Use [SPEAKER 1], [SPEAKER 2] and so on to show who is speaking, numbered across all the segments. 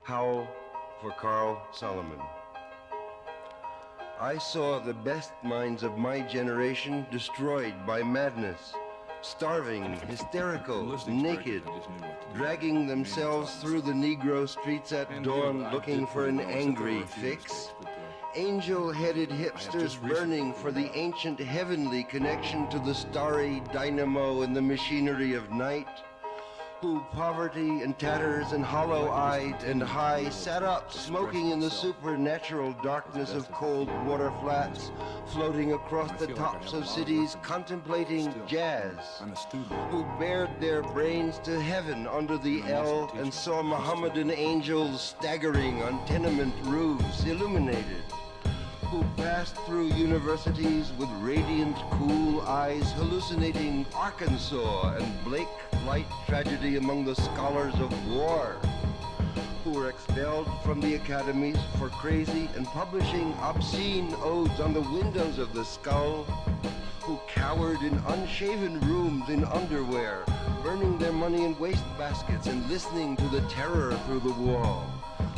[SPEAKER 1] Howl for Carl Solomon. I saw the best minds of my generation destroyed by madness, starving, hysterical, naked, dragging themselves through the Negro streets at dawn looking for an angry fix. Angel-headed hipsters burning for the ancient heavenly connection to the starry dynamo and the machinery of night, who poverty and tatters and hollow-eyed and high sat up smoking in the supernatural darkness of cold water flats, floating across the tops of cities contemplating jazz, who bared their brains to heaven under the L and saw Mohammedan angels staggering on tenement roofs illuminated, who passed through universities with radiant, cool eyes hallucinating Arkansas and Blake light tragedy among the scholars of war, who were expelled from the academies for crazy and publishing obscene odes on the windows of the skull, who cowered in unshaven rooms in underwear, burning their money in wastebaskets and listening to the terror through the wall,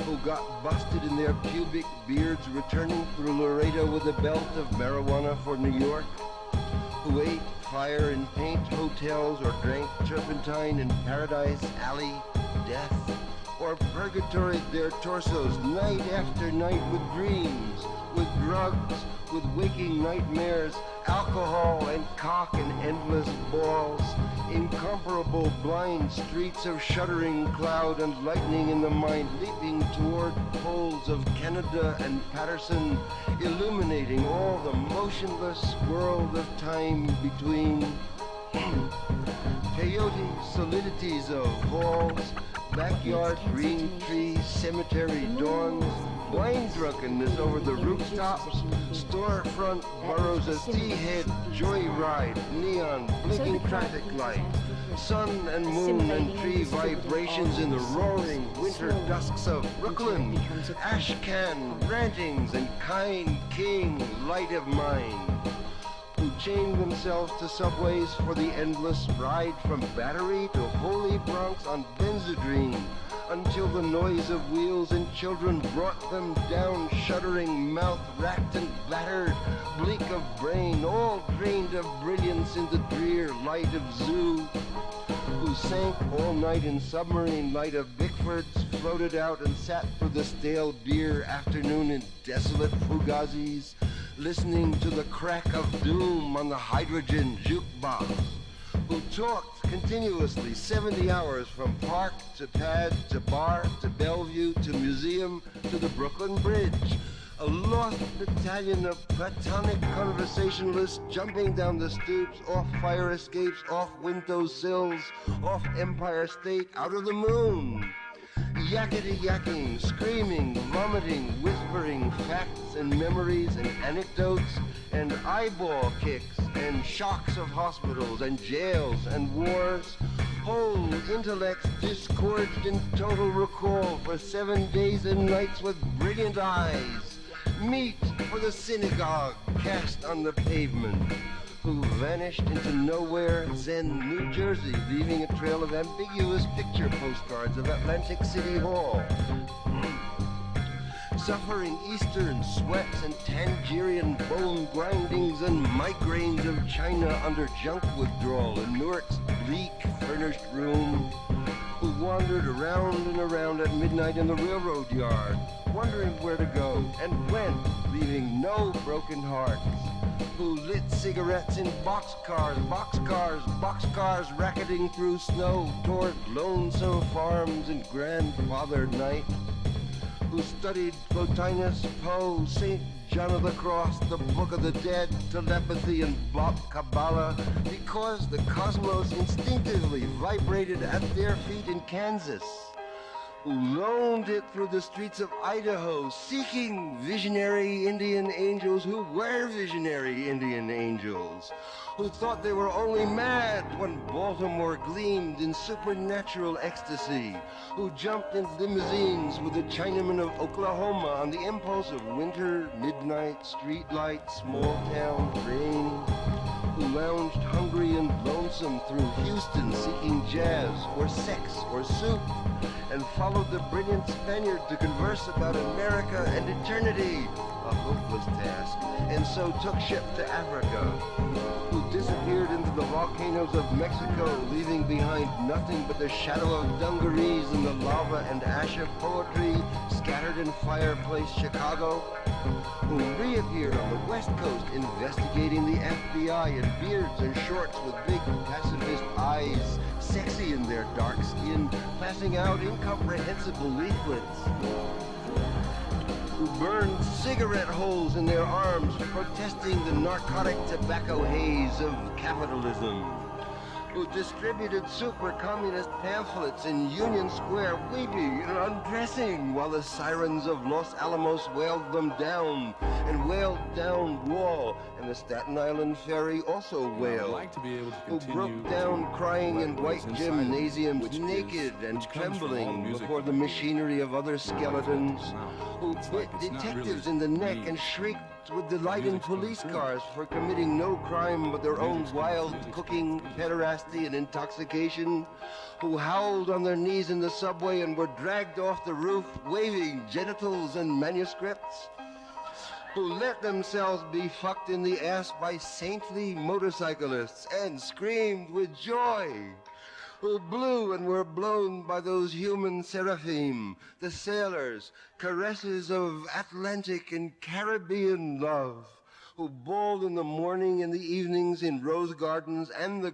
[SPEAKER 1] who got busted in their pubic beards returning through Laredo with a belt of marijuana for New York, who ate fire and paint hotels or drank turpentine in Paradise Alley, death, or purgatoried their torsos night after night with dreams, with drugs, with waking nightmares, alcohol and cock and endless balls, incomparable blind streets of shuddering cloud and lightning in the mind leaping toward poles of Canada and Patterson, illuminating all the motionless world of time between. Peyote solidities of halls, backyard green trees, cemetery dawns, wine drunkenness over the rooftops, storefront boroughs of tea-head, joyride, neon, blinking traffic light, sun and moon and tree vibrations in the roaring winter dusks of Brooklyn, ashcan rantings and kind king light of mind, who chained themselves to subways for the endless ride from Battery to Holy Bronx on Benzedrine, until the noise of wheels and children brought them down, shuddering, mouth-racked and battered, bleak of brain, all drained of brilliance in the drear light of Zoo, who sank all night in submarine light of Bickfords, floated out and sat through the stale beer afternoon in desolate Fugazis, listening to the crack of doom on the hydrogen jukebox, who talked continuously 70 hours from park to pad to bar to Bellevue to museum to the Brooklyn Bridge, a lost battalion of platonic conversationalists jumping down the stoops, off fire escapes, off window sills, off Empire State, out of the moon. Yakety-yakking, screaming, vomiting, whispering facts and memories and anecdotes and eyeball kicks and shocks of hospitals and jails and wars, whole intellects disgorged in total recall for 7 days and nights with brilliant eyes, meet for the synagogue cast on the pavement, who vanished into nowhere in Zen, New Jersey, leaving a trail of ambiguous picture postcards of Atlantic City Hall. Suffering eastern sweats and Tangerian bone grindings and migraines of China under junk withdrawal in Newark's bleak furnished room, who wandered around and around at midnight in the railroad yard, wondering where to go and went, leaving no broken hearts, who lit cigarettes in boxcars, racketing through snow toward lonesome farms in grandfather night, who studied Plotinus, Poe, St. John of the Cross, the Book of the Dead, telepathy, and Bop Kabbalah, because the cosmos instinctively vibrated at their feet in Kansas, who loaned it through the streets of Idaho, seeking visionary Indian angels who were visionary Indian angels, who thought they were only mad when Baltimore gleamed in supernatural ecstasy, who jumped in limousines with the Chinamen of Oklahoma on the impulse of winter, midnight, streetlight, small town rain, who lounged hungry and lonesome through Houston seeking jazz or sex or soup, and followed the brilliant Spaniard to converse about America and eternity, a hopeless task, and so took ship to Africa, who disappeared into the volcanoes of Mexico, leaving behind nothing but the shadow of dungarees and the lava and ash of poetry scattered in fireplace Chicago, who reappeared on the West Coast investigating the FBI in beards and shorts with big pacifist eyes, sexy in their dark skin, passing out incomprehensible leaflets, who burned cigarette holes in their arms, protesting the narcotic tobacco haze of capitalism, who distributed super communist pamphlets in Union Square, weeping and undressing while the sirens of Los Alamos wailed them down and wailed down Wall, and the Staten Island ferry also wailed,
[SPEAKER 2] like to be able to
[SPEAKER 1] who broke down crying in white gymnasiums, naked and trembling before the machinery of other skeletons, who bit detectives in the neck and shrieked with delight in police cars for committing no crime but their own wild cooking, pederasty, and intoxication, who howled on their knees in the subway and were dragged off the roof waving genitals and manuscripts, who let themselves be fucked in the ass by saintly motorcyclists and screamed with joy, who blew and were blown by those human seraphim, the sailors, caresses of Atlantic and Caribbean love, who bawled in the morning and the evenings in rose gardens and the